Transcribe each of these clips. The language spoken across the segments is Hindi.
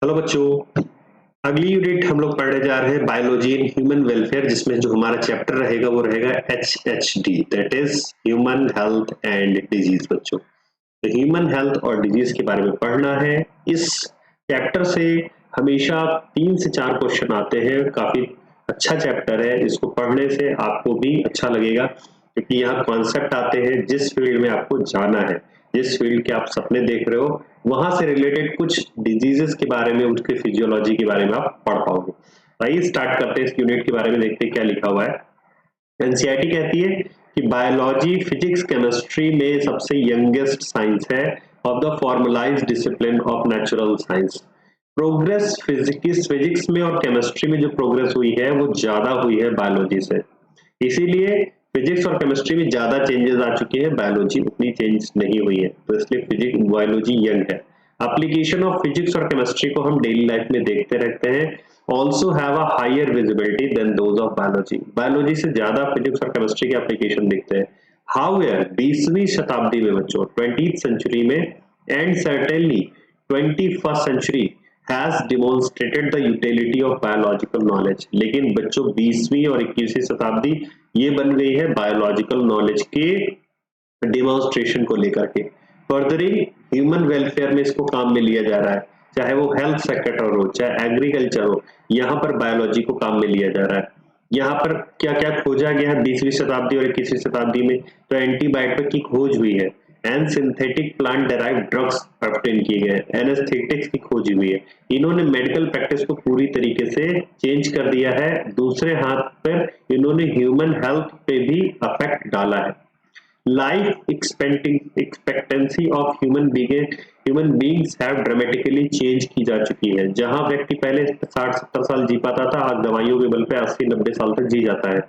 हेलो बच्चों, अगली यूनिट हम लोग पढ़ने जा रहे हैं बायोलॉजी इन ह्यूमन वेलफेयर, जिसमें जो हमारा चैप्टर रहेगा वो रहेगा HHD, that is human health and disease. बच्चों, तो ह्यूमन हेल्थ और डिजीज के बारे में पढ़ना है। इस चैप्टर से हमेशा 3 से 4 क्वेश्चन आते हैं। काफी अच्छा चैप्टर है, इसको पढ़ने से आपको भी अच्छा लगेगा क्योंकि यहाँ कॉन्सेप्ट आते हैं। जिस फील्ड में आपको जाना है, जिस फील्ड के आप सपने देख रहे हो, वहां से रिलेटेड कुछ डिजीजेस के बारे में, उसके फिजियोलॉजी के बारे में आप पढ़ पाओगे। आइए स्टार्ट करते हैं इस यूनिट के बारे में, देखते हैं क्या लिखा हुआ है। एनसीईआरटी कहती है कि बायोलॉजी फिजिक्स केमिस्ट्री में सबसे यंगेस्ट साइंस है of the formalised discipline of natural science. Progress physics में और केमिस्ट्री में जो प्रोग्रेस हुई है वो ज्यादा हुई है बायोलॉजी से, इसीलिए फिजिक्स और केमिस्ट्री में ज्यादा चेंजेस आ चुके हैं, बायोलॉजी उतनी चेंज नहीं हुई है, तो इसलिए फिजिक्स बायोलॉजी यंग है। एप्लीकेशन ऑफ फिजिक्स और केमिस्ट्री को हम डेली लाइफ में देखते रहते हैं, also have a higher visibility than those of biology. Biology से ज्यादा फिजिक्स और केमिस्ट्री के एप्लीकेशन देखते हैं। हाउएवर 20वीं शताब्दी में बच्चों, 20th सेंचुरी में and certainly 21st century has demonstrated the utility of biological knowledge। लेकिन बच्चों 20वीं और 21वीं शताब्दी ये बन गई है बायोलॉजिकल नॉलेज के डिमॉन्स्ट्रेशन को लेकर के। फर्दरिंग ह्यूमन वेलफेयर में इसको काम में लिया जा रहा है, चाहे वो हेल्थ सेक्टर हो, चाहे एग्रीकल्चर हो, यहाँ पर बायोलॉजी को काम में लिया जा रहा है। यहाँ पर क्या क्या खोजा गया है 20वीं शताब्दी और 21वीं शताब्दी में, तो एंटीबायोटिक की खोज हुई है, and synthetic plant derive drugs obtain किए गए, एनेस्थेटिक्स की खोज हुई है। इन्होंने मेडिकल प्रैक्टिस को पूरी तरीके से चेंज कर दिया है। दूसरे हाथ पर इन्होंने ह्यूमन हेल्थ पे भी अफेक्ट डाला है। Life expectancy of human beings have dramatically change की जा चुकी है। जहां व्यक्ति पहले 60-70 साल जी पाता था, आज दवाइयों के बल पे 80-90 साल तक जी जाता है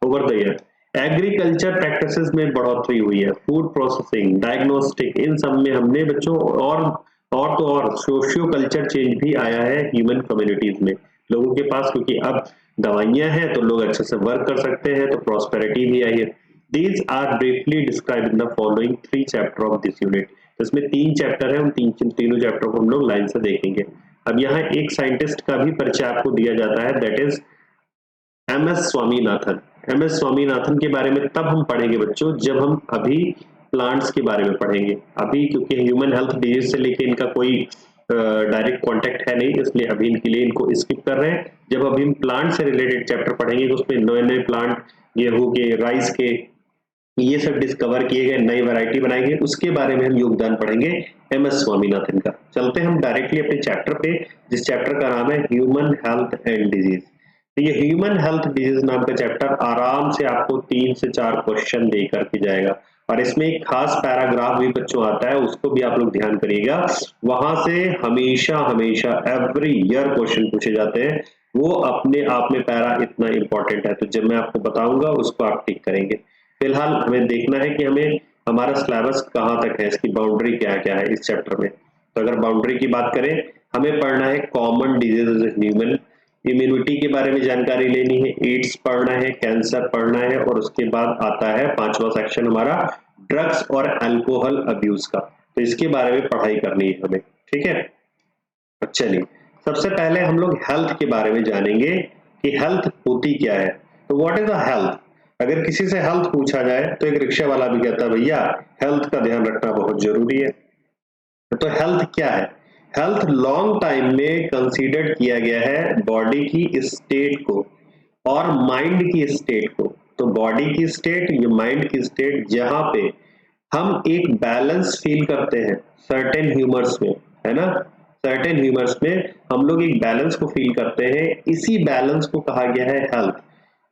over the year. Agriculture practices में बढ़ोतरी हुई है, फूड प्रोसेसिंग, डायग्नोस्टिक, इन सब में हमने बच्चों और सोशियो कल्चर चेंज भी आया है ह्यूमन कम्युनिटीज में लोगों के पास, क्योंकि अब दवाइयां हैं तो लोग अच्छे से वर्क कर सकते हैं, तो प्रॉस्पेरिटी भी आई है। These are briefly described in the following 3 chapter of this unit। तो इसमें 3 चैप्टर है, उन तीनों चैप्टर को हम लोग लाइन से देखेंगे। अब यहाँ एक साइंटिस्ट का भी परिचय आपको दिया जाता है, that is MS Swaminathan. MS Swaminathan के बारे में तब हम पढ़ेंगे बच्चों जब हम अभी प्लांट्स के बारे में पढ़ेंगे। अभी क्योंकि ह्यूमन हेल्थ डिजीज से लेके इनका कोई डायरेक्ट कांटेक्ट है नहीं, इसलिए अभी इनके लिए इनको स्किप कर रहे हैं। जब अभी हम प्लांट से रिलेटेड चैप्टर पढ़ेंगे तो उसमें नए नए प्लांट, गेहूं के, राइस के, ये सब डिस्कवर किए गए, नई वैरायटी बनाई गई, उसके बारे में हम योगदान पढ़ेंगे MS स्वामीनाथन का। चलते हैं हम डायरेक्टली अपने चैप्टर पे, जिस चैप्टर का नाम है ह्यूमन हेल्थ एंड डिजीज। तो ये ह्यूमन हेल्थ डिजीज नाम का चैप्टर आराम से आपको 3 से 4 क्वेश्चन दे करके जाएगा, और इसमें एक खास पैराग्राफ भी बच्चों आता है, उसको भी आप लोग ध्यान करिएगा। वहां से हमेशा हमेशा एवरी ईयर क्वेश्चन पूछे जाते हैं। वो अपने आप में पैरा इतना इंपॉर्टेंट है, तो जब मैं आपको बताऊंगा उसको आप टिक करेंगे। फिलहाल हमें देखना है कि हमें हमारा सिलेबस कहाँ तक है, इसकी बाउंड्री क्या क्या है इस चैप्टर में। तो अगर बाउंड्री की बात करें, हमें पढ़ना है कॉमन डिजीजेज ह्यूमन, इम्यूनिटी के बारे में जानकारी लेनी है, एड्स पढ़ना है, कैंसर पढ़ना है, और उसके बाद आता है 5वां सेक्शन हमारा ड्रग्स और अल्कोहल अब्यूज का। तो इसके बारे में पढ़ाई करनी है हमें, ठीक है। चलिए, सबसे पहले हम लोग हेल्थ के बारे में जानेंगे कि हेल्थ होती क्या है। तो व्हाट इज अ हेल्थ? अगर किसी से हेल्थ पूछा जाए तो एक रिक्शा वाला भी कहता है भैया हेल्थ का ध्यान रखना बहुत जरूरी है। तो हेल्थ क्या है? हेल्थ लॉन्ग टाइम में कंसीडर किया गया है बॉडी की स्टेट को और माइंड की स्टेट को। तो बॉडी की स्टेट, ये माइंड की स्टेट, जहां पे हम एक बैलेंस फील करते हैं सर्टेन ह्यूमर्स में, है ना, सर्टेन ह्यूमर्स में हम लोग एक बैलेंस को फील करते हैं, इसी बैलेंस को कहा गया है हेल्थ।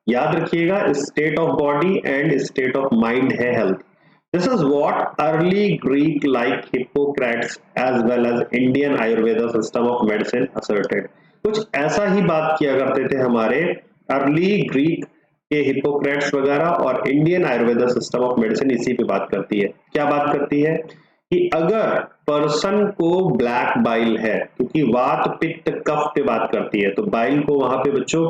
याद रखिएगा, state of body and state of mind है health. This is what early Greek like Hippocrates as well as Indian Ayurveda system of medicine asserted. कुछ ऐसा ही बात किया करते थे हमारे अर्ली ग्रीक के हिप्पोक्रेट्स वगैरह, और Indian Ayurveda system of medicine इसी पे बात करती है। क्या बात करती है कि अगर पर्सन को ब्लैक बाइल है, क्योंकि वात पित्त कफ पे बात करती है, तो बाइल को वहां पे बच्चों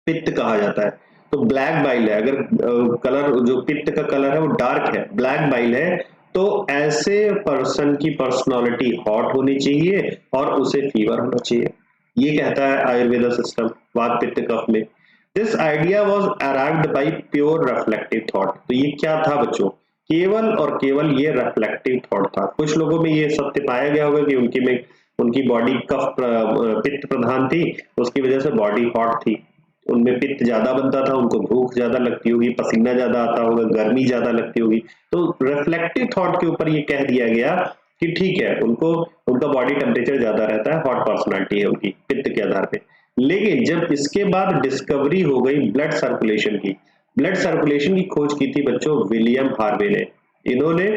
पित्त कहा जाता है। तो ब्लैक बाइल है, अगर कलर जो पित्त का कलर है वो डार्क है, ब्लैक बाइल है, तो ऐसे पर्सन की पर्सनालिटी हॉट होनी चाहिए और उसे फीवर होना चाहिए, ये कहता है आयुर्वेदा सिस्टम वात पित्त कफ में। This idea was arrived by pure reflective thought. तो ये क्या था बच्चों, केवल और केवल ये रिफ्लेक्टिव थॉट था। कुछ लोगों में ये सत्य पाया गया होगा कि उनकी बॉडी कफ पित्त प्रधान थी, उसकी वजह से बॉडी हॉट थी, उनमें पित्त ज्यादा बनता था, उनको भूख ज्यादा लगती होगी, पसीना ज्यादा आता होगा, गर्मी ज्यादा लगती होगी। तो रिफ्लेक्टिव थॉट के ऊपर ये कह दिया गया कि ठीक है, उनको उनका बॉडी टेम्परेचर ज्यादा रहता है, हॉट पर्सनालिटी है उनकी पित्त के आधार पे। लेकिन जब इसके बाद डिस्कवरी हो गई ब्लड सर्कुलेशन की, ब्लड सर्कुलेशन की खोज की थी बच्चों विलियम हार्वे ने। इन्होंने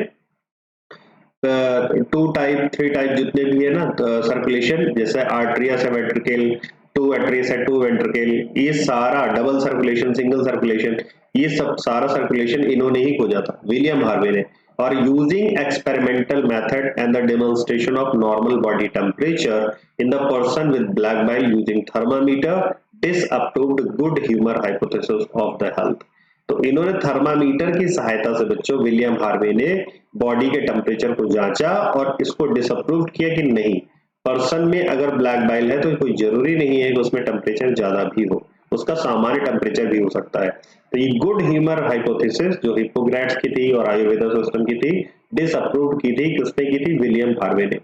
2 टाइप 3 टाइप जितने भी है ना सर्कुलेशन, जैसे आर्टरियस है वेंट्रिकल, 2 आर्टरीज है 2 वेंट्रिकल, ये सारा डबल सर्कुलेशन सिंगल सर्कुलेशन, ये सब सारा सर्कुलेशन इन्होंने ही खोजा था विलियम हार्वे ने। और using experimental method and the demonstration of normal body temperature in the person with black bile using thermometer, this approved good humour hypothesis of the health. तो इन्होंने थर्मामीटर की सहायता से बच्चों विलियम हार्वे ने बॉडी के टेम्परेचर को जांचा और इसको डिसअप्रूव किया कि नहीं, पर्सन में अगर ब्लैक बाइल है तो कोई जरूरी नहीं है कि उसमें टेम्परेचर ज्यादा भी हो, उसका सामान्य टेम्परेचर भी हो सकता है। तो ये गुड ह्यूमर हाइपोथेसिस जो हिप्पोक्रेट्स की थी और आयुर्वेदा सिस्टम की थी, डिसअप्रूव की थी, किसने की थी, विलियम हार्वे ने।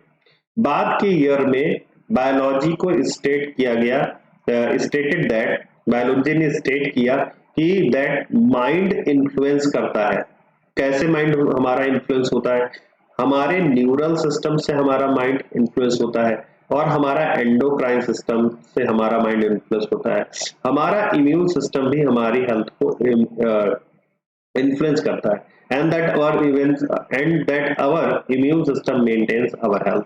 बाद के ईयर में बायोलॉजी को स्टेट किया गया, स्टेटेड दैट, बायोलॉजी ने स्टेट किया कि दैट माइंड इन्फ्लुएंस करता है। कैसे माइंड हमारा इन्फ्लुएंस होता है, हमारे न्यूरल सिस्टम से हमारा माइंड इन्फ्लुएंस होता है और हमारा एंडोक्राइन सिस्टम से हमारा माइंड इन्फ्लुएंस होता है। हमारा इम्यून सिस्टम भी हमारी हेल्थ को इन्फ्लुएंस करता है, and that our immune system maintains our health.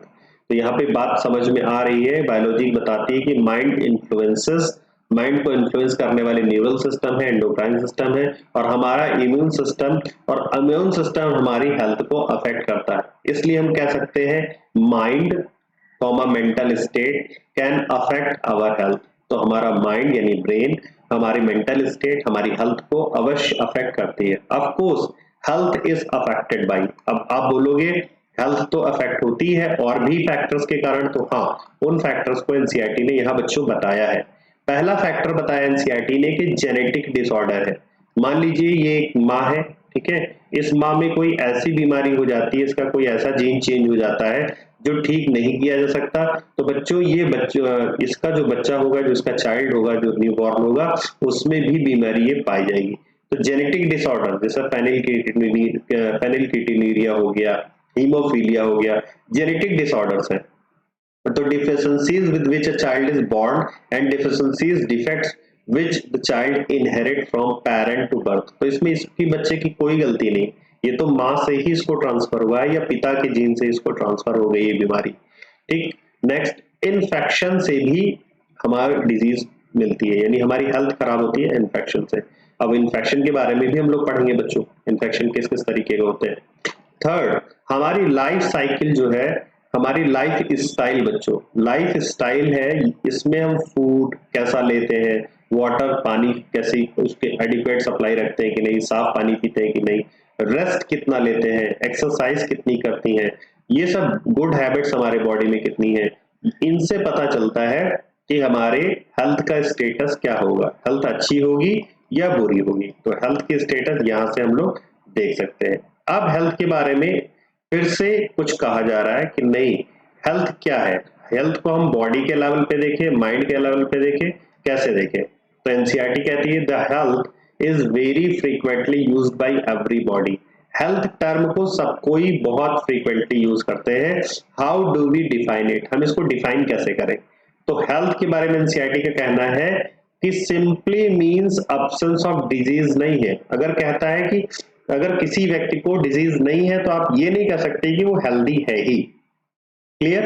तो यहाँ पे बात समझ में आ रही है, बायोलॉजी बताती है कि माइंड को इन्फ्लुएंस करने वाले न्यूरल सिस्टम है, एंडोक्राइन सिस्टम है, और हमारा इम्यून सिस्टम, और इम्यून सिस्टम हमारी हेल्थ को अफेक्ट करता है। इसलिए हम कह सकते हैं mind comma mental state can affect our health. तो हमारा माइंड यानी ब्रेन हमारी मेंटल स्टेट हमारी हेल्थ को अवश्य अफेक्ट करती है। Of course health is affected by, अब आप बोलोगे हेल्थ तो अफेक्ट होती है और भी फैक्टर्स के कारण, तो हाँ, उन फैक्टर्स को एनसीईआरटी ने यहाँ बच्चों बताया है। पहला फैक्टर बताया एनसीईआरटी ने कि जेनेटिक डिसऑर्डर है। मान लीजिए ये एक माँ है, ठीक है, इस माँ में कोई ऐसी बीमारी हो जाती है, इसका कोई ऐसा जीन चेंज हो जाता है जो ठीक नहीं किया जा सकता, तो बच्चों ये इसका जो बच्चा होगा, जो इसका चाइल्ड होगा, जो न्यूबॉर्न होगा, उसमें भी बीमारी ये पाई जाएगी। तो जेनेटिक डिसऑर्डर जैसा फेनिलकेटोन्यूरिया हो गया, हीमोफीलिया हो गया, जेनेटिक डिसऑर्डर्स हैं। तो deficiencies with which a child is born and deficiencies defects which the child inherit from parent to birth। तो इसमें इसकी बच्चे की कोई गलती नहीं, ये तो माँ से ही इसको ट्रांसफर हुआ है या पिता के जीन से इसको ट्रांसफर हो गई ये बीमारी। ठीक, नेक्स्ट, इन्फेक्शन से भी हमारी डिजीज मिलती है, यानी हमारी हेल्थ खराब होती है इन्फेक्शन से। अब इन्फेक्शन के बारे में भी हम लोग पढ़ेंगे बच्चों, इन्फेक्शन किस किस तरीके के होते हैं। थर्ड, हमारी लाइफ साइकिल जो है, हमारी लाइफ स्टाइल बच्चों, लाइफ स्टाइल है, इसमें हम फूड कैसा लेते हैं, वाटर पानी कैसी उसके एडिक्वेट सप्लाई रखते हैं कि नहीं, साफ पानी पीते हैं कि नहीं, रेस्ट कितना लेते हैं, एक्सरसाइज कितनी करती हैं, ये सब गुड हैबिट्स हमारे बॉडी में कितनी है, इनसे पता चलता है कि हमारे हेल्थ का स्टेटस क्या होगा, हेल्थ अच्छी होगी या बुरी होगी। तो हेल्थ की स्टेटस यहाँ से हम लोग देख सकते हैं। अब हेल्थ के बारे में फिर से कुछ कहा जा रहा है कि नहीं, हेल्थ क्या है, हेल्थ को हम बॉडी के लेवल पे देखें, माइंड के लेवल पे देखें, कैसे देखें। तो एनसीईआरटी कहती है the health is very frequently used by everybody. Health term को सब कोई बहुत फ्रीक्वेंटली यूज करते हैं। How do we define it, हम इसको डिफाइन कैसे करें। तो हेल्थ के बारे में एनसीईआरटी का कहना है कि simply means absence of disease नहीं है। अगर कहता है कि अगर किसी व्यक्ति को डिजीज नहीं है तो आप ये नहीं कह सकते कि वो हेल्दी है ही। क्लियर,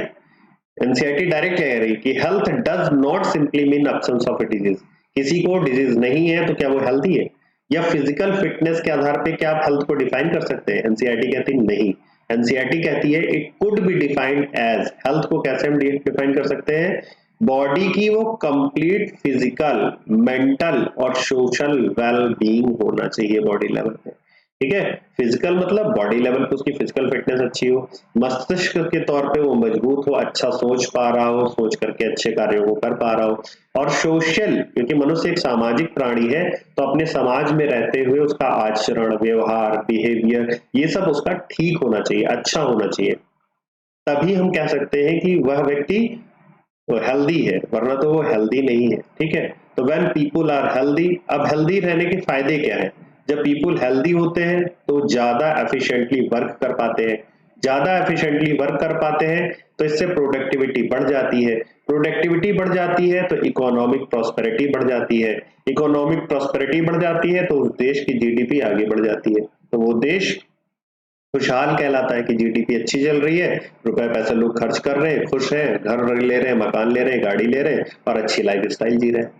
एनसीईआरटी डायरेक्ट कह रही कि health does not simply mean absence of a disease. किसी को डिजीज नहीं है तो क्या वो हेल्दी है, या फिजिकल फिटनेस के आधार पे क्या आप हेल्थ को डिफाइन कर सकते हैं। एनसीईआरटी कहती है नहीं, एनसीईआरटी कहती है it could be defined as, health को कैसे हम डिफाइन कर सकते हैं, बॉडी की वो कंप्लीट फिजिकल, मेंटल और सोशल वेल बीइंग होना चाहिए बॉडी लेवल पे। ठीक है। फिजिकल मतलब बॉडी लेवल पे उसकी फिजिकल फिटनेस अच्छी हो, मस्तिष्क के तौर पे वो मजबूत हो, अच्छा सोच पा रहा हो, सोच करके अच्छे कार्यों को कर पा रहा हो, और सोशल, क्योंकि मनुष्य एक सामाजिक प्राणी है, तो अपने समाज में रहते हुए उसका आचरण, व्यवहार, बिहेवियर, ये सब उसका ठीक होना चाहिए, अच्छा होना चाहिए। तभी हम कह सकते हैं कि वह व्यक्ति हेल्दी है, वरना तो वो हेल्दी नहीं है। ठीक है। तो व्हेन पीपल आर हेल्दी, अब हेल्दी रहने के फायदे क्या है? जब पीपल हेल्दी होते हैं तो ज्यादा एफिशिएंटली वर्क कर पाते हैं, ज्यादा एफिशिएंटली वर्क कर पाते हैं तो इससे प्रोडक्टिविटी बढ़ जाती है, प्रोडक्टिविटी बढ़ जाती है तो इकोनॉमिक प्रॉस्पेरिटी बढ़ जाती है, इकोनॉमिक प्रॉस्पेरिटी बढ़ जाती है तो उस देश की जीडीपी आगे बढ़ जाती है, तो वो देश खुशहाल कहलाता है कि जीडीपी अच्छी चल रही है, रुपए पैसे लोग खर्च कर रहे हैं, खुश हैं, घर ले रहे हैं, मकान ले रहे हैं, गाड़ी ले रहे हैं और अच्छी लाइफ स्टाइल जी रहे हैं।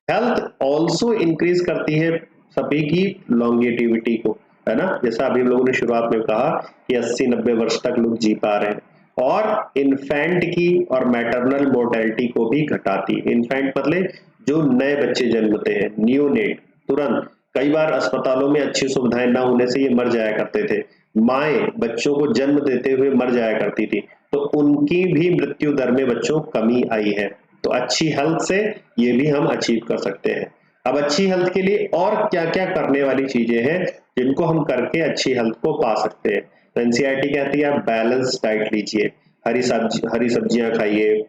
हेल्थ ऑल्सो इंक्रीज करती है सभी की लॉन्गेटिविटी को, है ना, जैसा अभी हम लोगों ने शुरुआत में कहा कि 80-90 वर्ष तक लोग जी पा रहे हैं, और इन्फेंट की और मैटरनल मोर्टेलिटी को भी घटाती है। इन्फेंट मतलब जो नए बच्चे जन्मते हैं, न्यूनेट, तुरंत, कई बार अस्पतालों में अच्छी सुविधाएं ना होने से ये मर जाया करते थे, माएँ बच्चों को जन्म देते हुए मर जाया करती थी, तो उनकी भी मृत्यु दर में बच्चों कमी आई है। तो अच्छी हेल्थ से ये भी हम अचीव कर सकते हैं। अब अच्छी हेल्थ के लिए और क्या-क्या करने वाली चीजें हैं जिनको हम करके अच्छी हेल्थ को पा सकते हैं? तो एनसीईआरटी कहती है आप बैलेंस डाइट लीजिए, हरी सब्जियां खाइए,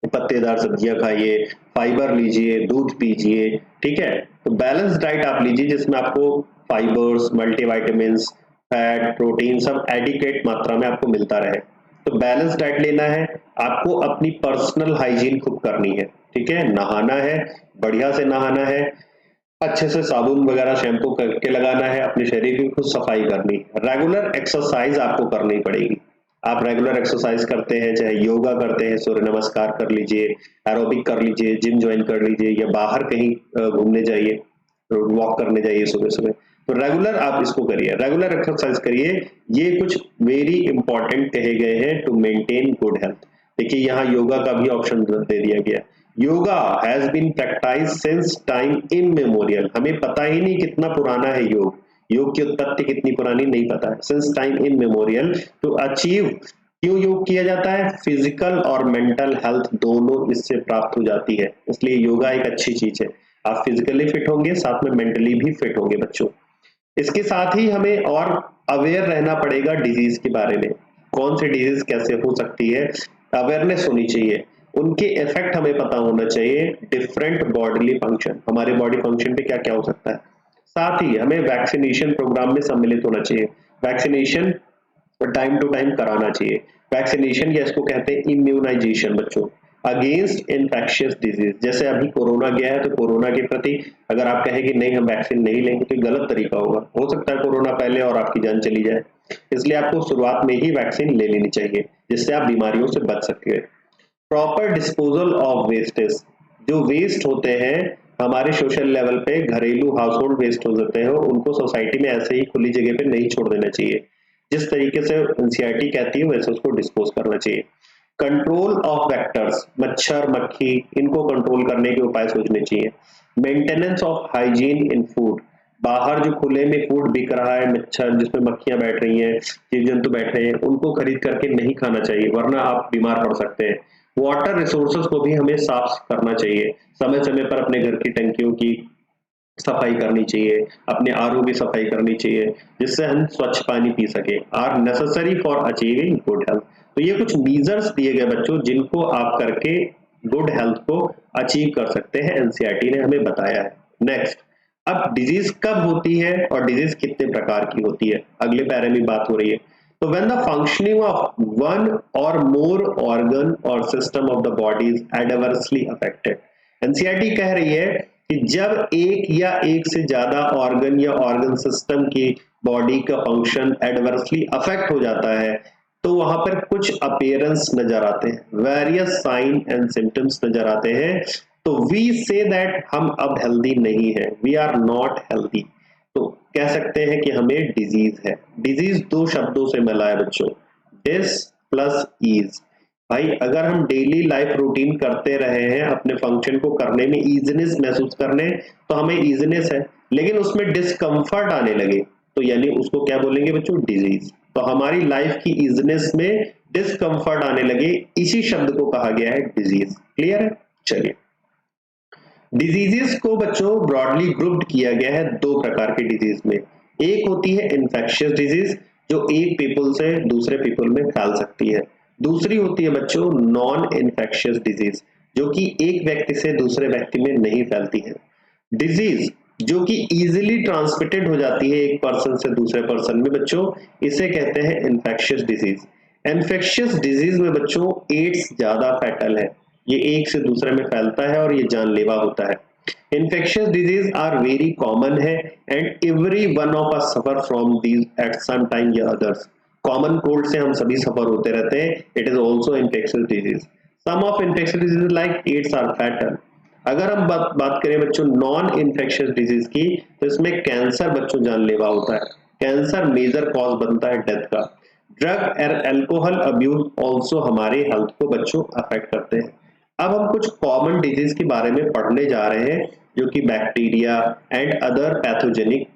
पत्तेदार सब्जियां खाइए, फाइबर लीजिए, दूध पीजिए। ठीक है। तो बैलेंस डाइट आप लीजिए जिसमें आपको फाइबर्स, मल्टीविटामिन्स, फैट, प्रोटीन सब एडिक्वेट मात्रा में आपको मिलता रहे। तो बैलेंस डाइट लेना है, आपको अपनी पर्सनल हाइजीन खुद करनी है। ठीक है। नहाना है, बढ़िया से नहाना है, अच्छे से साबुन वगैरह शैम्पू करके लगाना है, अपने शरीर की खुद सफाई करनी है, रेगुलर एक्सरसाइज आपको करनी पड़ेगी। आप रेगुलर एक्सरसाइज करते हैं, चाहे योगा करते हैं, सूर्य नमस्कार कर लीजिए, एरोबिक कर लीजिए, जिम ज्वाइन कर लीजिए, या बाहर कहीं घूमने जाइए, वॉक करने जाइए सुबह सुबह, तो रेगुलर आप इसको करिए, रेगुलर एक्सरसाइज करिए। ये कुछ वेरी इंपॉर्टेंट कहे गए हैं टू मेंटेन गुड हेल्थ। देखिए यहाँ योगा का भी ऑप्शन दे दिया गया। Yoga has been practise since time immemorial, हमें पता ही नहीं कितना पुराना है योग, योग की उत्पत्ति कितनी पुरानी नहीं पता है, सिंस टाइम इममेमोरियल टू अचीव। क्यों योग किया जाता है? फिजिकल और मेंटल हेल्थ दोनों इससे प्राप्त हो जाती है, इसलिए योगा एक अच्छी चीज है। आप फिजिकली फिट होंगे, साथ में मेंटली भी फिट होंगे बच्चों। इसके साथ ही हमें और अवेयर रहना पड़ेगा डिजीज के बारे में, कौन सी डिजीज कैसे हो सकती है, अवेयरनेस होनी चाहिए, उनके इफेक्ट हमें पता होना चाहिए, डिफरेंट बॉडीली फंक्शन, हमारे बॉडी फंक्शन पे क्या क्या हो सकता है। साथ ही हमें वैक्सीनेशन प्रोग्राम में सम्मिलित होना चाहिए, वैक्सीनेशन टाइम टू टाइम कराना चाहिए। वैक्सीनेशन या इसको कहते हैं इम्यूनाइजेशन बच्चों, अगेंस्ट इन्फेक्शियस डिजीज। जैसे अभी कोरोना गया है तो कोरोना के प्रति अगर आप कहें कि नहीं हम वैक्सीन नहीं लेंगे तो गलत तरीका होगा, हो सकता है कोरोना पहले और आपकी जान चली जाए, इसलिए आपको शुरुआत में ही वैक्सीन ले लेनी चाहिए जिससे आप बीमारियों से बच सके। प्रॉपर डिस्पोजल ऑफ वेस्टेज, जो वेस्ट होते हैं हमारे सोशल लेवल पे, घरेलू हाउस होल्ड वेस्ट हो जाते हैं, उनको सोसाइटी में ऐसे ही खुली जगह पे नहीं छोड़ देना चाहिए, जिस तरीके से एनसीईआरटी कहती है वैसे उसको डिस्पोज करना चाहिए। कंट्रोल ऑफ वेक्टर्स, मच्छर मक्खी, इनको कंट्रोल करने के उपाय सोचने चाहिए। Maintenance of hygiene in food, बाहर जो खुले में फूड बिक रहा है, मच्छर जिसमें मक्खियां बैठ रही हैं, जीव जंतु बैठ रहे हैं, उनको खरीद करके नहीं खाना चाहिए वरना आप बीमार पड़ सकते हैं। वाटर रिसोर्सेज को भी हमें साफ करना चाहिए, समय समय पर अपने घर की टंकियों की सफाई करनी चाहिए, अपने आरओ की सफाई करनी चाहिए, जिससे हम स्वच्छ पानी पी सके, are necessary for achieving good health. तो ये कुछ मीजर्स दिए गए बच्चों जिनको आप करके गुड हेल्थ को अचीव कर सकते हैं, एनसीईआरटी ने हमें बताया है। नेक्स्ट, अब डिजीज कब होती है और डिजीज कितने प्रकार की होती है, अगले पैरे में बात हो रही है। तो when the functioning of one और मोर ऑर्गन और system of the body is adversely affected, NCERT कह रही है कि जब एक या एक से ज्यादा ऑर्गन या ऑर्गन सिस्टम की बॉडी का फंक्शन एडवर्सली अफेक्ट हो जाता है तो वहां पर कुछ अपीयरेंस नजर आते हैं, वेरियस साइन एंड सिम्टम्स नजर आते हैं, तो वी से दैट हम अब हेल्दी नहीं है, वी आर नॉट हेल्दी, तो कह सकते हैं कि हमें डिजीज है। डिजीज दो शब्दों से मिला है बच्चों, डिस प्लस ईज। भाई अगर हम डेली लाइफ रूटीन करते रहे हैं, अपने फंक्शन को करने में ईजीनेस महसूस करने, तो हमें ईजीनेस है, लेकिन उसमें डिस्कंफर्ट आने लगे तो यानी उसको क्या बोलेंगे बच्चों, डिजीज। तो हमारी लाइफ की इजीनेस में डिस्कंफर्ट आने लगे, इसी शब्द को कहा गया है डिजीज। क्लियर है? चलिए, डिजीजेस को बच्चों ब्रॉडली ग्रुप्ड किया गया है दो प्रकार के डिजीज में। एक होती है इन्फेक्शियस डिजीज, जो एक पीपल से दूसरे पीपल में फैल सकती है। दूसरी होती है बच्चों नॉन इन्फेक्शियस डिजीज, जो कि एक व्यक्ति से दूसरे व्यक्ति में नहीं फैलती है। डिजीज जो कि इजीली ट्रांसमिटेड हो जाती है एक पर्सन से दूसरे पर्सन में बच्चों, इसे कहते हैं इन्फेक्शियस डिजीज। इन्फेक्शियस डिजीज में बच्चों एड्स ज्यादा फैटल है, ये एक से दूसरे में फैलता है और ये जानलेवा होता है। Infectious disease are very common है and every one of us suffer from these at some time या अदर्स। कॉमन कोल्ड से हम सभी सफर होते रहते हैं, it is also infectious disease. Some of infectious disease like AIDS are fatal. अगर हम बात करें बच्चों नॉन इन्फेक्शियस डिजीज की, तो इसमें कैंसर बच्चों जानलेवा होता है, कैंसर मेजर कॉज बनता है डेथ का। ड्रग और अल्कोहल अब्यूज ऑल्सो हमारे हेल्थ को बच्चों अफेक्ट करते हैं। अब हम कुछ कॉमन डिजीज के बारे में पढ़ने जा रहे हैं, जो कि बैक्टीरिया एंड अदर पैथोजेनिक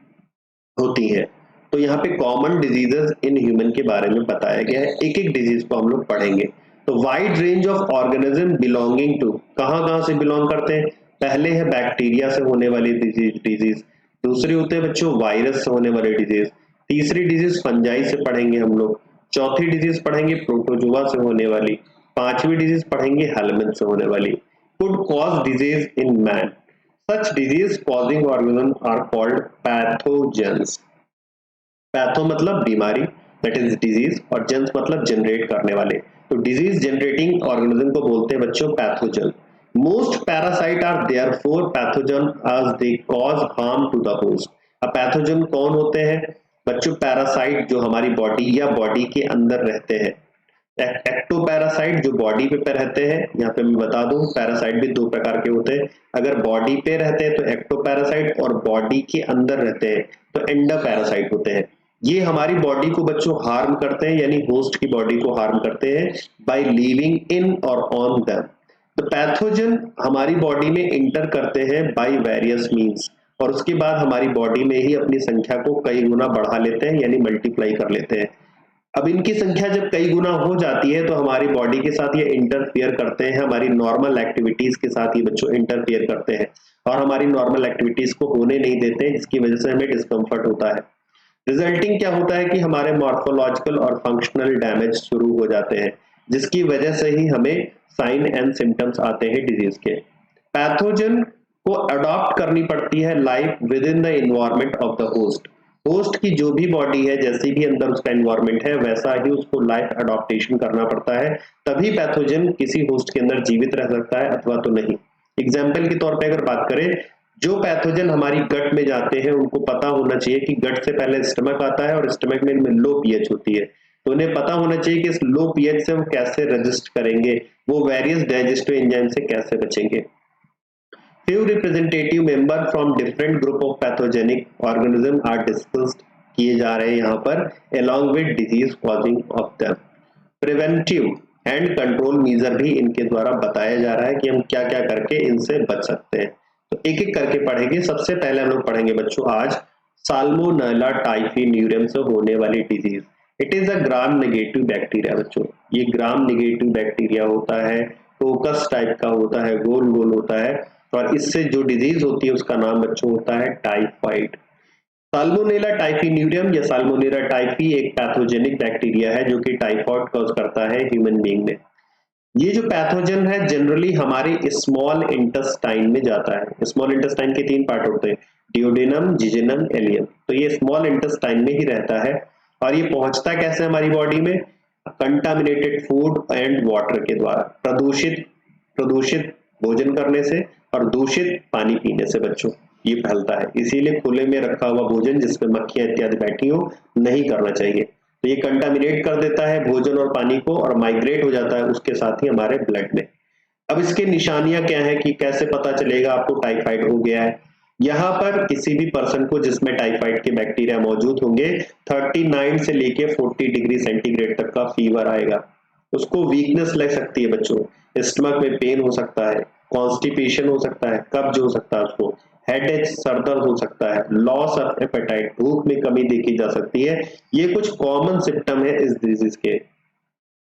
होती है। तो यहाँ पे कॉमन डिजीजेस इन ह्यूमन के बारे में बताया गया है, एक एक डिजीज को हम लोग पढ़ेंगे। तो wide range of organism belonging to, कहाँ से बिलोंग करते हैं? पहले है बैक्टीरिया से होने वाली डिजीज, दूसरी होते हैं बच्चों वायरस से होने वाले डिजीज, तीसरी डिजीज फंजाई से पढ़ेंगे हम लोग, चौथी डिजीज पढ़ेंगे प्रोटोजोआ से होने वाली, पांचवी डिजीज पढ़ेंगे हेलमेंथ से होने वाली। Could cause disease in man, such disease causing organism are called pathogens. Patho मतलब बीमारी, दैट इज डिजीज, और जेंस मतलब जनरेट करने वाले। तो डिजीज जनरेटिंग ऑर्गेनिज्म को बोलते हैं बच्चों pathogen. Most parasite are therefore pathogen as they cause harm to the host. अब पैथोजन कौन होते हैं बच्चों? पैरासाइट जो हमारी बॉडी या बॉडी के अंदर रहते हैं। एक्टोपैरासाइट जो बॉडी पे रहते हैं, यहाँ पे मैं बता दूं पैरासाइट भी दो प्रकार के होते हैं। अगर बॉडी पे रहते हैं तो एक्टोपैरासाइट, और बॉडी के अंदर रहते हैं तो एंडोपैरासाइट होते हैं। ये हमारी बॉडी को बच्चों हार्म करते हैं, यानी होस्ट की बॉडी को हार्म करते हैं बाय लिविंग इन और ऑन देम। तो पैथोजन हमारी बॉडी में इंटर करते हैं बाय वेरियस मीन्स, और उसके बाद हमारी बॉडी में ही अपनी संख्या को कई गुना बढ़ा लेते हैं, यानी मल्टीप्लाई कर लेते हैं। अब इनकी संख्या जब कई गुना हो जाती है तो हमारी बॉडी के साथ ये इंटरफियर करते हैं, हमारी नॉर्मल एक्टिविटीज के साथ ये बच्चों इंटरफियर करते हैं और हमारी नॉर्मल एक्टिविटीज को होने नहीं देते हैं, जिसकी वजह से हमें डिस्कम्फर्ट होता है। रिजल्टिंग क्या होता है कि हमारे मॉर्फोलॉजिकल और फंक्शनल डैमेज शुरू हो जाते हैं, जिसकी वजह से ही हमें साइन एंड सिम्टम्स आते हैं डिजीज के। पैथोजन को अडॉप्ट करनी पड़ती है life with in the environment of the host. Host की जो भी बॉडी है, जैसे भी अंदर उसका एनवायरमेंट है, वैसा ही उसको लाइफ अडॉप्टेशन करना पड़ता है, तभी पैथोजन किसी होस्ट के अंदर जीवित रह सकता है अथवा तो नहीं। एग्जाम्पल के तौर पे अगर बात करें, जो पैथोजन हमारी गट में जाते हैं उनको पता होना चाहिए कि गट से पहले स्टमक आता है और स्टमक में इनमें लो पीएच होती है, तो उन्हें पता होना चाहिए कि इस लो पीएच से वो कैसे रजिस्ट करेंगे, वो वेरियस डाइजेस्टिव एंजाइम से कैसे बचेंगे। Few representative member from different group of pathogenic organism are discussed किए जा रहे हैं यहाँ पर, along with disease causing of them. Preventive and control measure भी इनके द्वारा बताया जा रहा है कि हम क्या क्या करके इनसे बच सकते हैं। तो एक एक करके पढ़ेंगे। सबसे पहले हम लोग पढ़ेंगे बच्चों आज साल्मोनेला टाइफिन्यूरियम से होने वाली disease. It is a gram negative bacteria बच्चों, ये ग्राम नेगेटिव बैक्टीरिया होता है, टोकस टाइप का होता है, गोल गोल होता है, और इससे जो डिजीज होती है उसका नाम बच्चों होता है टाइफाइड। साल्मोनेला टाइफिन्यूरियम या साल्मोनेला टाइफी एक पैथोजेनिक बैक्टीरिया है जो कि टाइफाइड कॉज करता है ह्यूमन बीइंग में। ये जो पैथोजन है जनरली हमारे स्मॉल इंटेस्टाइन में जाता है। स्मॉल इंटेस्टाइन के तीन पार्ट होते हैं, डियोडेनम, जिजेनम, एलियम। तो ये स्मॉल इंटेस्टाइन में ही रहता है, और ये पहुंचता कैसे हमारी बॉडी में? कंटामिनेटेड फूड एंड वाटर के द्वारा, प्रदूषित भोजन करने से और दूषित पानी पीने से बच्चों ये फैलता है। इसीलिए खुले में रखा हुआ भोजन जिसमें मक्खियां इत्यादि बैठी हो नहीं करना चाहिए। तो ये कंटामिनेट कर देता है भोजन और पानी को, और माइग्रेट हो जाता है उसके साथ ही हमारे ब्लड में। अब इसके निशानियां क्या है कि कैसे पता चलेगा आपको टाइफाइड हो गया है? यहाँ पर किसी भी पर्सन को जिसमें टाइफाइड के बैक्टीरिया मौजूद होंगे, 39 से लेके 40 डिग्री सेंटीग्रेड तक का फीवर आएगा। उसको वीकनेस लग सकती है बच्चों, स्टमक में पेन हो सकता है, कॉन्स्टिपेशन हो सकता है, कब्ज हो सकता है उसको, हेडेक सरदर्द हो सकता है, लॉस ऑफ एपेटाइट भूख में कमी देखी जा सकती है। ये कुछ कॉमन सिम्टम है इस डिजीज के।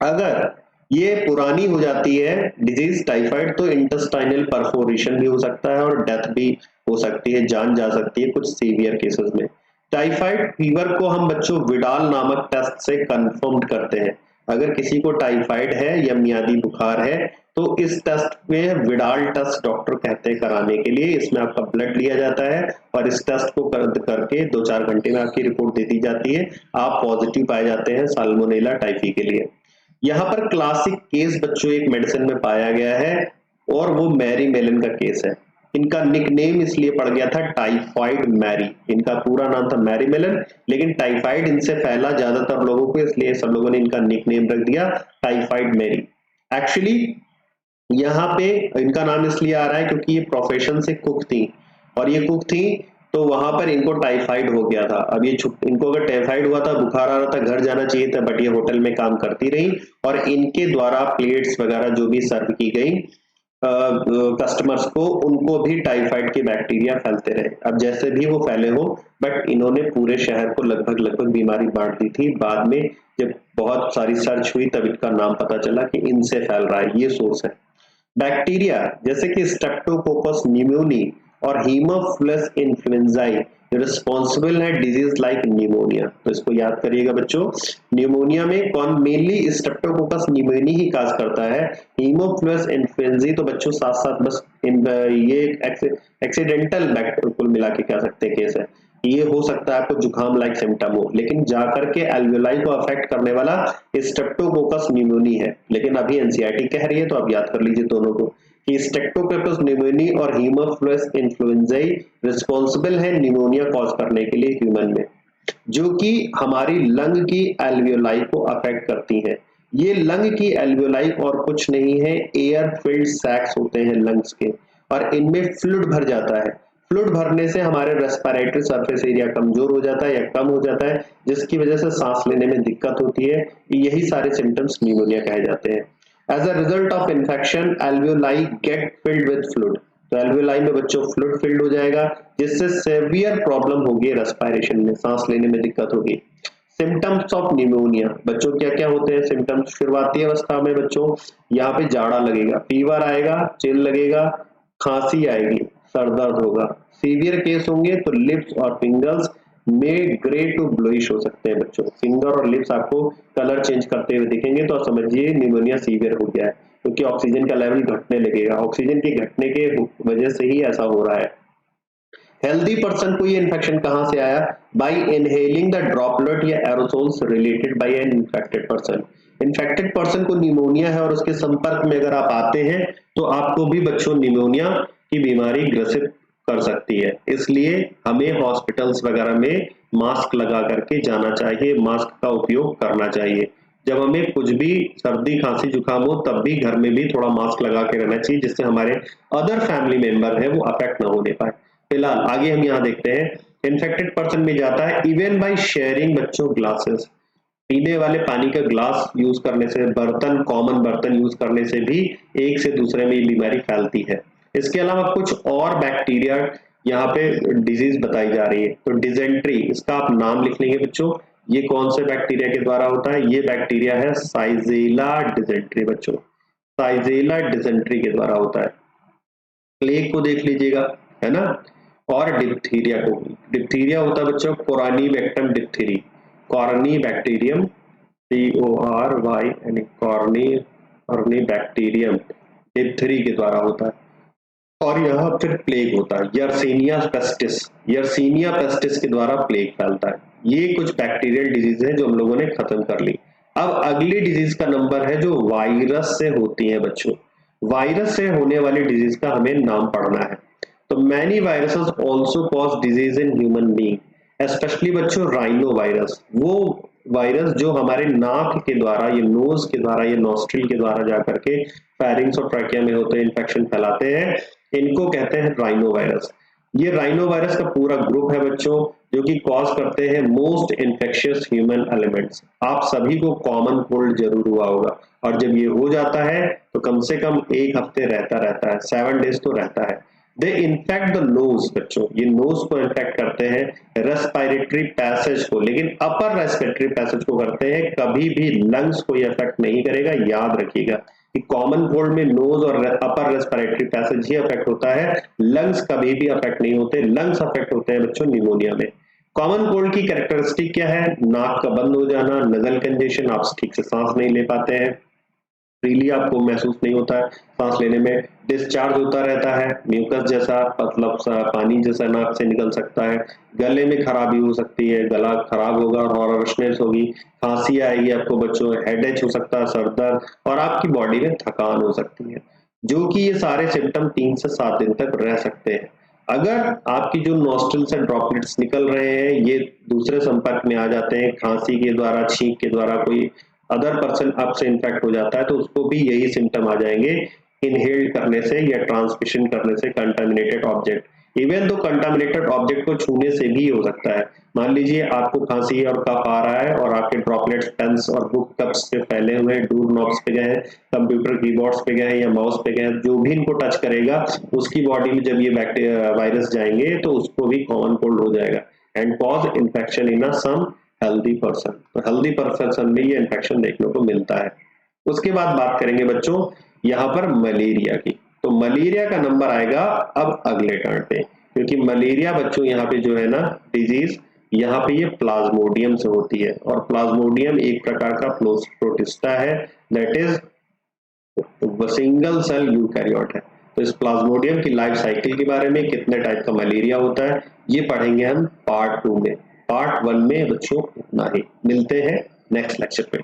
अगर ये पुरानी हो जाती है डिजीज टाइफाइड तो इंटेस्टाइनल परफोरेशन भी हो सकता है और डेथ भी हो सकती है, जान जा सकती है कुछ सीवियर केसेस में। टाइफाइड फीवर को हम बच्चों विडाल नामक टेस्ट से कंफर्म करते हैं। अगर किसी को टाइफाइड है या मियादी बुखार है तो इस टेस्ट में विडाल टेस्ट डॉक्टर कहते हैं कराने के लिए। इसमें आपका ब्लड लिया जाता है और इस टेस्ट को करके 2-4 घंटे में आपकी रिपोर्ट दे दी जाती है। आप पॉजिटिव पाए जाते हैं साल्मोनेला टाइफी के लिए। यहाँ पर क्लासिक केस बच्चों एक मेडिसिन में पाया गया है और वो मैरी मेलन का केस है। इनका निकनेम इसलिए पड़ गया था टाइफाइड मैरी। इनका पूरा नाम था मैरी मेलन, लेकिन टाइफाइड इनसे फैला ज्यादातर लोगों को, इसलिए सब लोगों ने इनका निकनेम रख दिया टाइफाइड मैरी। एक्चुअली यहाँ पे इनका नाम इसलिए आ रहा है क्योंकि ये प्रोफेशन से कुक थी और ये कुक थी तो वहां पर इनको टाइफाइड हो गया था। अब ये इनको अगर टाइफाइड हुआ था, बुखार आ रहा था, घर जाना चाहिए था, बट ये होटल में काम करती रही और इनके द्वारा प्लेट्स वगैरह जो भी सर्व की गई कस्टमर्स को, उनको भी टाइफाइड के बैक्टीरिया फैलते रहे। अब जैसे भी वो फैले हो, बट इन्होंने पूरे शहर को लगभग बीमारी बांट दी थी। बाद में जब बहुत सारी सर्च हुई तब इनका नाम पता चला कि इनसे फैल रहा है, ये सोर्स है। बैक्टीरिया जैसे कि स्ट्रेप्टोकोकस न्यूमोनी और हीमोफिलस इन्फ्लुएंजाई रिस्पॉन्सिबल है डिजीज लाइक न्यूमोनिया। तो इसको याद करिएगा बच्चों, न्यूमोनिया में कौन मेनली स्ट्रेप्टोकोकस न्यूमोनी ही काज करता है। हीमोफिलस इन्फ्लुएंजाई तो बच्चों साथ साथ बस ये एक्सीडेंटल कुल मिला के कह सकते हैं केस है। ये हो सकता है आपको जुकाम लाइक सिम्टम हो, लेकिन जाकर के एल्वेओलाई को अफेक्ट करने वाला स्ट्रेप्टोकोकस न्यूमोनी है। लेकिन अभी एनसीईआरटी कह रही है तो आप याद कर लीजिए दोनों को कि स्ट्रेप्टोकोकस न्यूमोनी और हीमोफिलस इन्फ्लुएंजाई रिस्पॉन्सिबल है निमोनिया कॉज करने के लिए ह्यूमन में, जो कि हमारी लंग की एल्वेओलाई को अफेक्ट करती है। ये लंग की एल्वेओलाई और कुछ नहीं है, एयर फिल्ड सैक्स होते हैं लंग्स के और इनमें फ्लूइड भर जाता है। फ्लूइड भरने से हमारे रेस्पिरेटरी सरफेस एरिया कमजोर हो जाता है या कम हो जाता है, जिसकी वजह से सांस लेने में दिक्कत होती है। यही सारे सिम्टम्स न्यूमोनिया कहे जाते हैं। As a result of infection alveoli get filled with fluid, तो एल्वेओलाई में बच्चों फ्लूइड फिल्ड हो जाएगा, जिससे सेवियर प्रॉब्लम होगी रेस्पिरेशन में, सांस लेने में दिक्कत होगी। सिम्टम्स ऑफ निमोनिया बच्चों क्या क्या होते हैं सिम्टम्स शुरुआती अवस्था में बच्चों? यहाँ पे जाड़ा लगेगा, फीवर आएगा, चिल लगेगा, खांसी आएगी, सर दर्द होगा। सीवियर केस होंगे तो लिप्स और फिंगर्स में ग्रे टू ब्लूइश हो सकते हैं बच्चों। फिंगर और लिप्स आपको कलर चेंज करते हुए दिखेंगे तो समझिए निमोनिया सीवियर हो गया है, क्योंकि ऑक्सीजन का लेवल घटने लगेगा। ऑक्सीजन के घटने के वजह से ही ऐसा हो रहा है। हेल्दी पर्सन को ये इन्फेक्शन कहां से आया? बाय इनहेलिंग द ड्रॉपलेट या aerosols related by an infected person. Infected person को निमोनिया है और उसके संपर्क में अगर आप आते हैं तो आपको भी बच्चों निमोनिया की बीमारी ग्रसित कर सकती है। इसलिए हमें हॉस्पिटल्स वगैरह में मास्क लगा करके जाना चाहिए, मास्क का उपयोग करना चाहिए। जब हमें कुछ भी सर्दी खांसी जुकाम हो तब भी घर में भी थोड़ा मास्क लगा के रहना चाहिए, जिससे हमारे अदर फैमिली मेंबर है वो अफेक्ट ना होने पाए। फिलहाल आगे हम यहाँ देखते हैं, इन्फेक्टेड पर्सन में जाता है इवन बाय शेयरिंग बच्चों ग्लासेस, पीने वाले पानी का ग्लास यूज करने से, बर्तन कॉमन बर्तन यूज करने से भी एक से दूसरे में ये बीमारी फैलती है। इसके अलावा कुछ और बैक्टीरिया यहाँ पे डिजीज बताई जा रही है। तो डिजेंट्री, इसका आप नाम लिख लेंगे बच्चों, ये कौन से बैक्टीरिया के द्वारा होता है? ये बैक्टीरिया है साइजेला डिजेंट्री बच्चों, साइजेला डिजेंट्री के द्वारा होता है। प्लेग को देख लीजिएगा, है ना, और डिप्थीरिया को। डिप्थीरिया होता है बच्चों Corynebacterium diphtheriae, Corynebacterium, CORYN, Corynebacterium diphtheriae के द्वारा होता है। और यहाँ फिर प्लेग होता है, यर्सीनिया पेस्टिस, यर्सीनिया पेस्टिस के द्वारा प्लेग फैलता है। ये कुछ बैक्टीरियल डिजीज है जो हम लोगों ने खत्म कर ली। अब अगली डिजीज का नंबर है जो वायरस से होती है बच्चों। वायरस से होने वाली डिजीज का हमें नाम पढ़ना है। तो many viruses also cause disease in human being, specially बच्चों राइनो वायरस, वो वायरस जो हमारे नाक के द्वारा, ये नोज के द्वारा, ये नॉस्ट्रिल के द्वारा जाकर के फेरिंग्स और ट्रैकिया में होते हैं, इन्फेक्शन फैलाते हैं, इनको कहते हैं राइनो वायरस। ये राइनो वायरस का पूरा ग्रुप है बच्चों जो कि कॉज करते हैं मोस्ट इन्फेक्शियस ह्यूमन एलिमेंट्स। आप सभी को कॉमन कोल्ड जरूर हुआ होगा और जब ये हो जाता है तो कम से कम एक हफ्ते रहता है, 7 डेज तो रहता है। दे इन्फेक्ट द नोज, बच्चों ये नोज को इन्फेक्ट करते हैं, रेस्पिरेटरी पैसेज को, लेकिन अपर रेस्पिरेटरी पैसेज को करते हैं, कभी भी लंग्स को ये अफेक्ट नहीं करेगा। याद रखिएगा कि कॉमन कोल्ड में नोज और अपर रेस्पिरेटरी पैसेज ही अफेक्ट होता है, लंग्स कभी भी अफेक्ट नहीं होते। लंग्स अफेक्ट होते हैं बच्चों निमोनिया में। कॉमन कोल्ड की कैरेक्टरिस्टिक क्या है? नाक का बंद हो जाना, नजल कंजेशन, आप ठीक से सांस नहीं ले पाते हैं, फ्रीली आपको महसूस नहीं होता है सांस लेने में, डिस्चार्ज होता रहता है, म्यूकस जैसा मतलब पानी जैसा नाक से निकल सकता है, गले में खराबी हो सकती है, गला खराब होगा, हॉरशनेस होगी, खांसी आएगी आपको बच्चों, हेडेक हो सकता है, सर दर्द, और आपकी बॉडी में थकान हो सकती है, जो कि ये सारे सिम्टम 3 से 7 दिन तक रह सकते हैं। अगर आपकी जो नॉस्ट्रिल से ड्रॉपलेट्स निकल रहे हैं ये दूसरे संपर्क में आ जाते हैं, खांसी के द्वारा, छींक के द्वारा कोई अदर पर्सन आपसे इन्फेक्ट हो जाता है तो उसको भी यही सिम्टम आ जाएंगे इनहेल्ड करने से या ट्रांसमिशन करने से कंटामिनेटेड ऑब्जेक्ट। इवन तो कंटामिनेटेड ऑब्जेक्ट को छूने से भी हो सकता है। मान लीजिए आपको खांसी और कफ आ रहा है और आपके ड्रॉपलेट्स पेन्स और बुक कप्स पे फैले हुए हैं, डोर नॉब्स पे गए हैं, कंप्यूटर कीबोर्ड्स पे गए हैं या माउस पे गए हैं, जो भी इनको टच करेगा उसकी बॉडी में जब ये बैक्टीरिया वायरस जाएंगे तो उसको भी कॉमन कोल्ड हो जाएगा and cause infection in some healthy person. तो हेल्दी पर्सन में ये इन्फेक्शन देखने को मिलता है। उसके बाद बात करेंगे बच्चों यहाँ पर मलेरिया की। तो मलेरिया का नंबर आएगा अब अगले टर्न पे, क्योंकि मलेरिया बच्चों यहाँ पे जो है ना डिजीज, यहाँ पे ये प्लाज्मोडियम से होती है और प्लाज्मोडियम एक प्रकार का प्रोटिस्टा है, that is single cell eukaryote है। तो इस प्लाज्मोडियम की लाइफ साइकिल के बारे में, कितने टाइप का मलेरिया होता है, ये पढ़ेंगे हम पार्ट 2 में। पार्ट 1 में बच्चों इतना ही, मिलते हैं नेक्स्ट लेक्चर पे।